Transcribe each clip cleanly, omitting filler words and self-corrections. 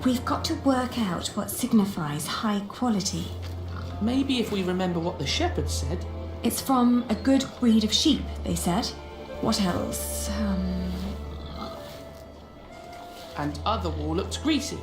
We've got to work out what signifies high quality. Maybe if we remember what the shepherd said. It's from a good breed of sheep, they said. What else? And other wool looks greasy.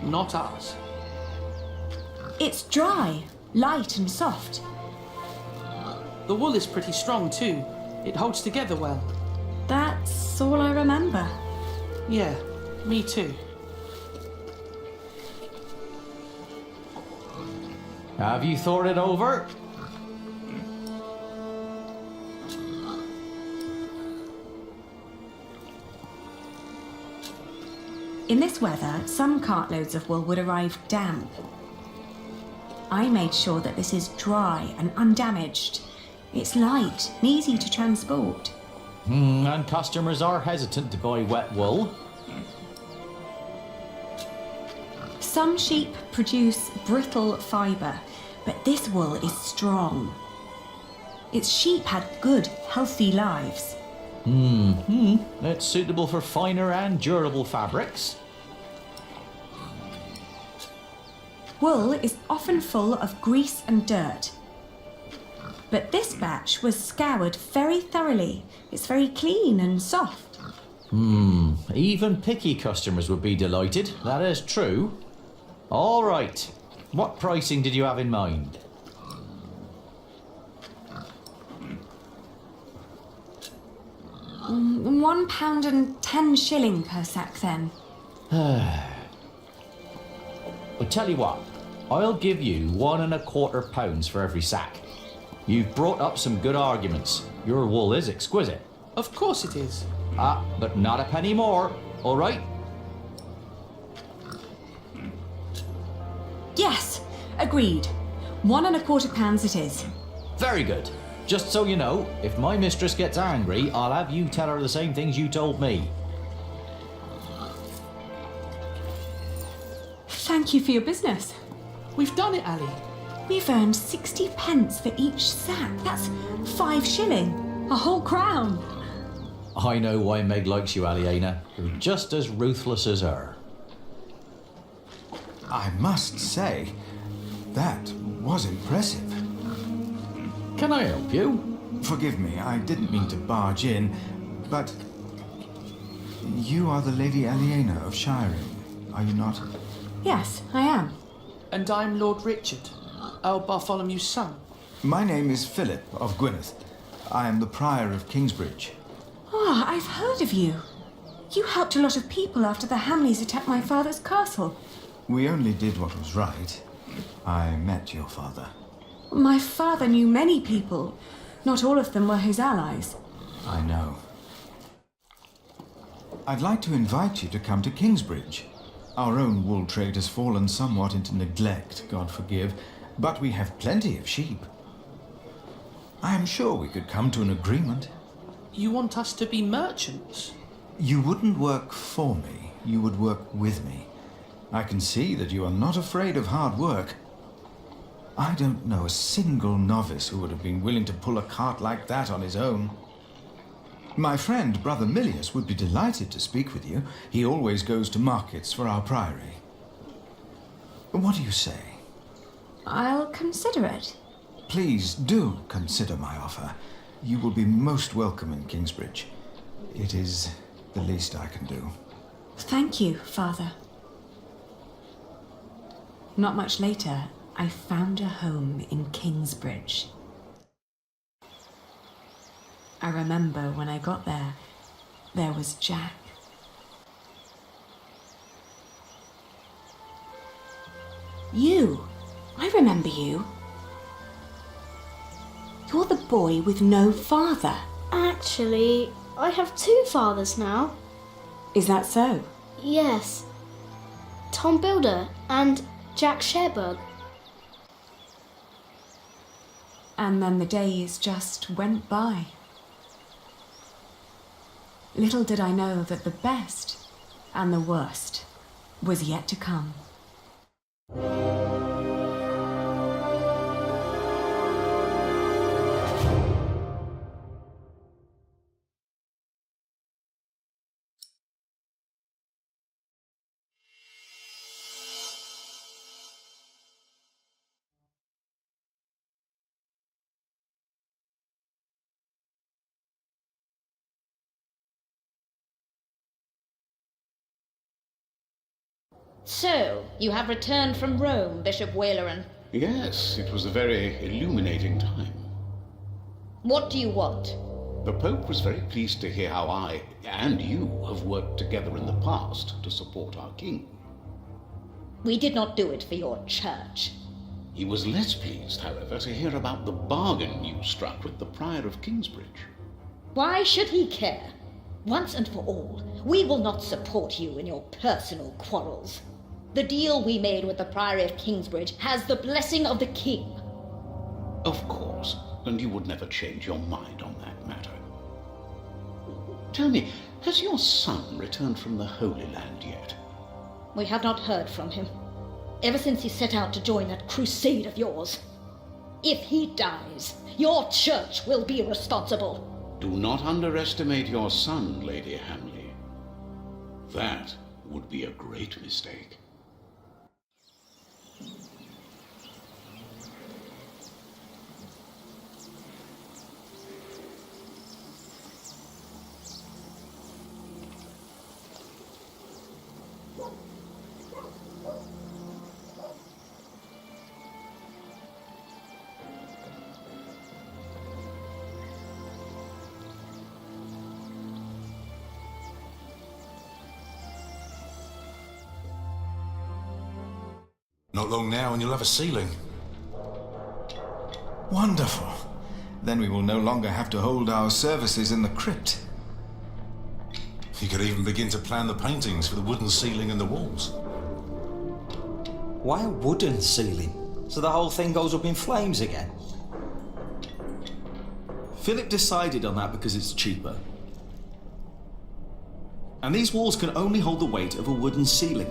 Not ours. It's dry, light and soft. The wool is pretty strong too. It holds together well. That's all I remember. Yeah, me too. Have you thought it over? In this weather, some cartloads of wool would arrive damp. I made sure that this is dry and undamaged. It's light and easy to transport. And customers are hesitant to buy wet wool. Some sheep produce brittle fibre, but this wool is strong. Its sheep had good, healthy lives. It's suitable for finer and durable fabrics. Wool is often full of grease and dirt. But this batch was scoured very thoroughly. It's very clean and soft. Even picky customers would be delighted, that is true. All right, what pricing did you have in mind? £1.10 per sack then. I'll tell you what, I'll give you £1.25 for every sack. You've brought up some good arguments. Your wool is exquisite. Of course it is. But not a penny more, all right? Yes, agreed. £1.25 it is. Very good. Just so you know, if my mistress gets angry, I'll have you tell her the same things you told me. Thank you for your business. We've done it, Ali. We've earned 60 pence for each sack. That's 5 shilling. A whole crown. I know why Meg likes you, Aliena. You're just as ruthless as her. I must say, that was impressive. Can I help you? Forgive me, I didn't mean to barge in, but you are the Lady Aliena of Shiring, are you not? Yes, I am. And I'm Lord Richard, Earl Bartholomew's son. My name is Philip of Gwynedd. I am the Prior of Kingsbridge. Ah, I've heard of you. You helped a lot of people after the Hamleys attacked my father's castle. We only did what was right. I met your father. My father knew many people. Not all of them were his allies. I know. I'd like to invite you to come to Kingsbridge. Our own wool trade has fallen somewhat into neglect, God forgive, but we have plenty of sheep. I am sure we could come to an agreement. You want us to be merchants? You wouldn't work for me, you would work with me. I can see that you are not afraid of hard work. I don't know a single novice who would have been willing to pull a cart like that on his own. My friend, Brother Milius, would be delighted to speak with you. He always goes to markets for our priory. What do you say? I'll consider it. Please do consider my offer. You will be most welcome in Kingsbridge. It is the least I can do. Thank you, Father. Not much later, I found a home in Kingsbridge. I remember when I got there, there was Jack. You! I remember you. You're the boy with no father. Actually, I have 2 fathers now. Is that so? Yes. Tom Builder and Jack Sherbug. And then the days just went by. Little did I know that the best and the worst was yet to come. So, you have returned from Rome, Bishop Waleran. Yes, it was a very illuminating time. What do you want? The Pope was very pleased to hear how I and you have worked together in the past to support our king. We did not do it for your church. He was less pleased, however, to hear about the bargain you struck with the Prior of Kingsbridge. Why should he care? Once and for all, we will not support you in your personal quarrels. The deal we made with the Priory of Kingsbridge has the blessing of the king. Of course, and you would never change your mind on that matter. Tell me, has your son returned from the Holy Land yet? We have not heard from him, ever since he set out to join that crusade of yours. If he dies, your church will be responsible. Do not underestimate your son, Lady Hamley. That would be a great mistake. Not long now and you'll have a ceiling. Wonderful. Then we will no longer have to hold our services in the crypt. You could even begin to plan the paintings for the wooden ceiling and the walls. Why a wooden ceiling? So the whole thing goes up in flames again? Philip decided on that because it's cheaper. And these walls can only hold the weight of a wooden ceiling.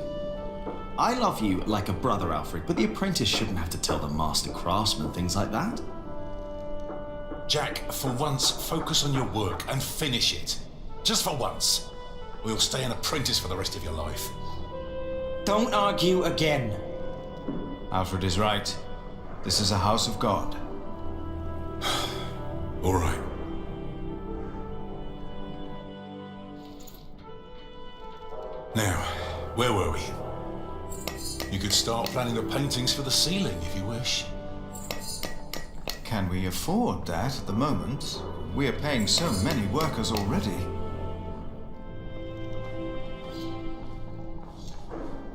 I love you like a brother, Alfred, but the apprentice shouldn't have to tell the master craftsman things like that. Jack, for once, focus on your work and finish it. Just for once. Or you'll stay an apprentice for the rest of your life. Don't argue again. Alfred is right. This is a house of God. All right. Now, where were we? You could start planning the paintings for the ceiling if you wish. Can we afford that at the moment? We are paying so many workers already.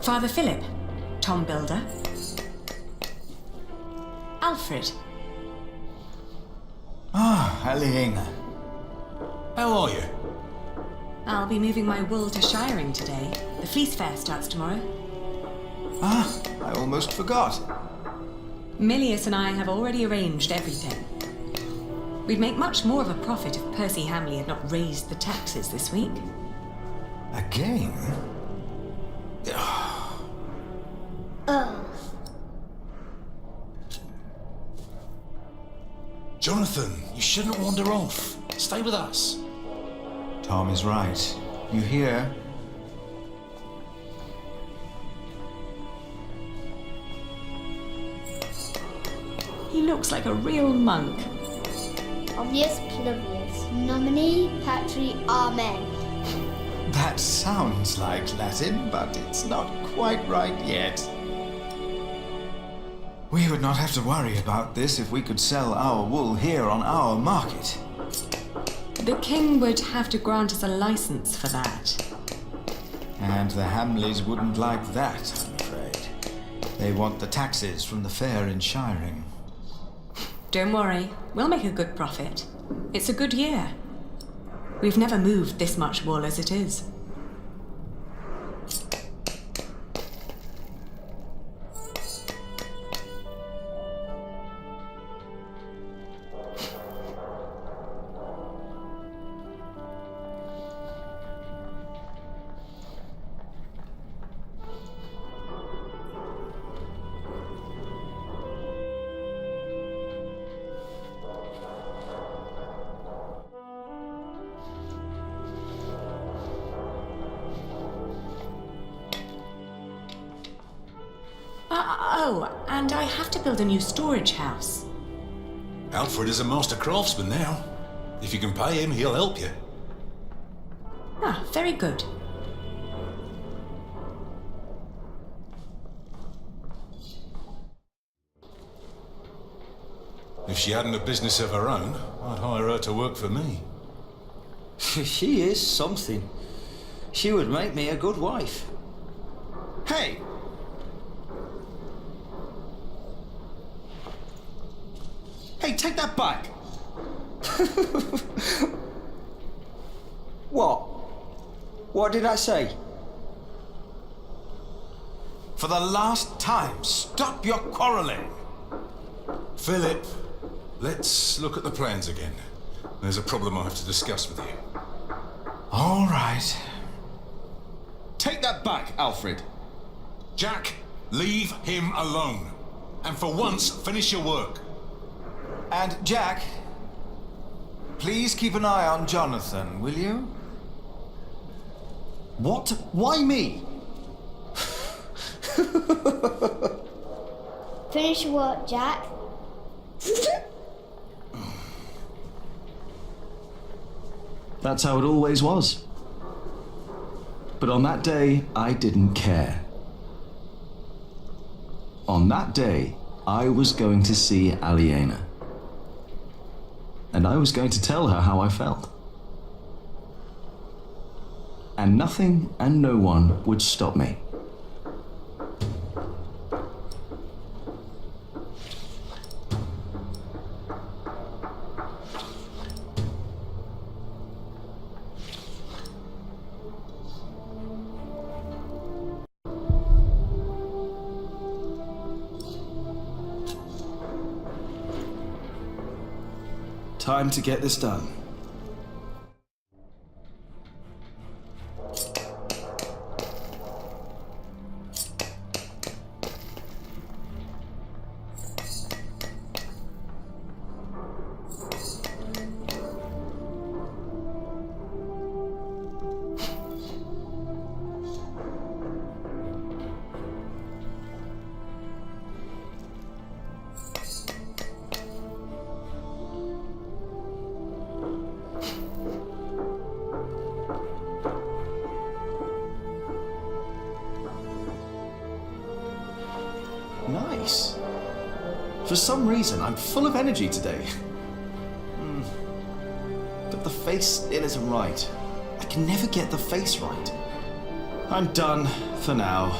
Father Philip, Tom Builder. Alfred. Ah, Aliena. How are you? I'll be moving my wool to Shiring today. The fleece fair starts tomorrow. Ah, I almost forgot. Milius and I have already arranged everything. We'd make much more of a profit if Percy Hamley had not raised the taxes this week. Again? Jonathan, you shouldn't wander off. Stay with us. Tom is right. You hear? He looks like a real monk. Omnius Pluvius, nomine patri amen. That sounds like Latin, but it's not quite right yet. We would not have to worry about this if we could sell our wool here on our market. The king would have to grant us a license for that. And the Hamleys wouldn't like that, I'm afraid. They want the taxes from the fair in Shiring. Don't worry, we'll make a good profit. It's a good year. We've never moved this much wool as it is. Oh, and I have to build a new storage house. Alfred is a master craftsman now. If you can pay him, he'll help you. Ah, very good. If she hadn't a business of her own, I'd hire her to work for me. She is something. She would make me a good wife. Hey! Hey, take that back! What? What did I say? For the last time, stop your quarrelling. Philip, let's look at the plans again. There's a problem I have to discuss with you. All right. Take that back, Alfred. Jack, leave him alone. And for once, finish your work. And Jack, please keep an eye on Jonathan, will you? What? Why me? Finish your work, Jack. That's how it always was. But on that day, I didn't care. On that day, I was going to see Aliena. And I was going to tell her how I felt. And nothing and no one would stop me. Time to get this done. Nice. For some reason, I'm full of energy today. But the face still isn't right. I can never get the face right. I'm done for now.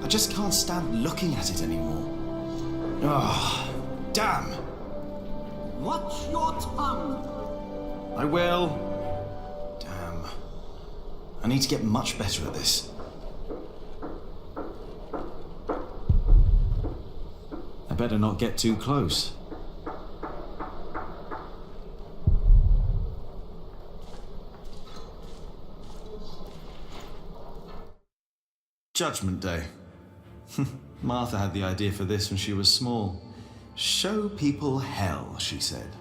I just can't stand looking at it anymore. Ah, damn. Watch your tongue. I will. Damn. I need to get much better at this. I better not get too close. Judgment Day. Martha had the idea for this when she was small. Show people hell, she said.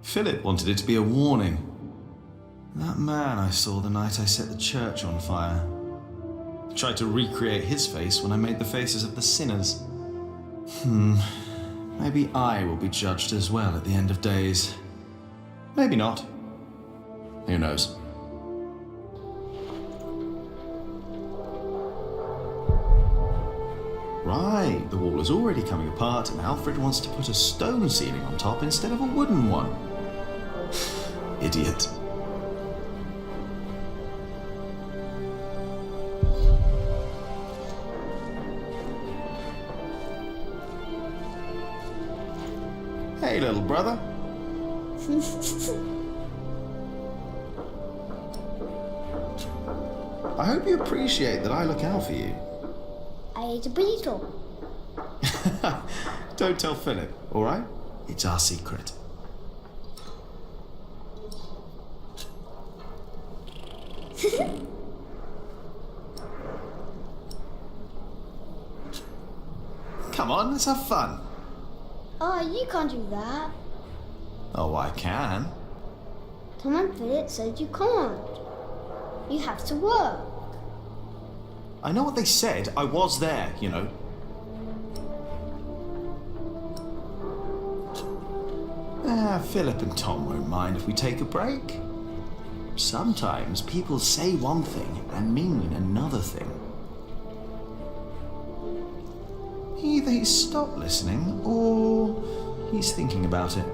Philip wanted it to be a warning. That man I saw the night I set the church on fire. I tried to recreate his face when I made the faces of the sinners. Maybe I will be judged as well at the end of days. Maybe not. Who knows? Right, the wall is already coming apart and Alfred wants to put a stone ceiling on top instead of a wooden one. Idiot. Hey, little brother. I hope you appreciate that I look out for you. I ate a burrito. Don't tell Philip, all right? It's our secret. Come on, let's have fun. Oh, you can't do that. Oh, I can. Tom and Philip said you can't. You have to work. I know what they said. I was there, you know. Philip and Tom won't mind if we take a break. Sometimes people say one thing and mean another thing. Either he's stopped listening, or he's thinking about it.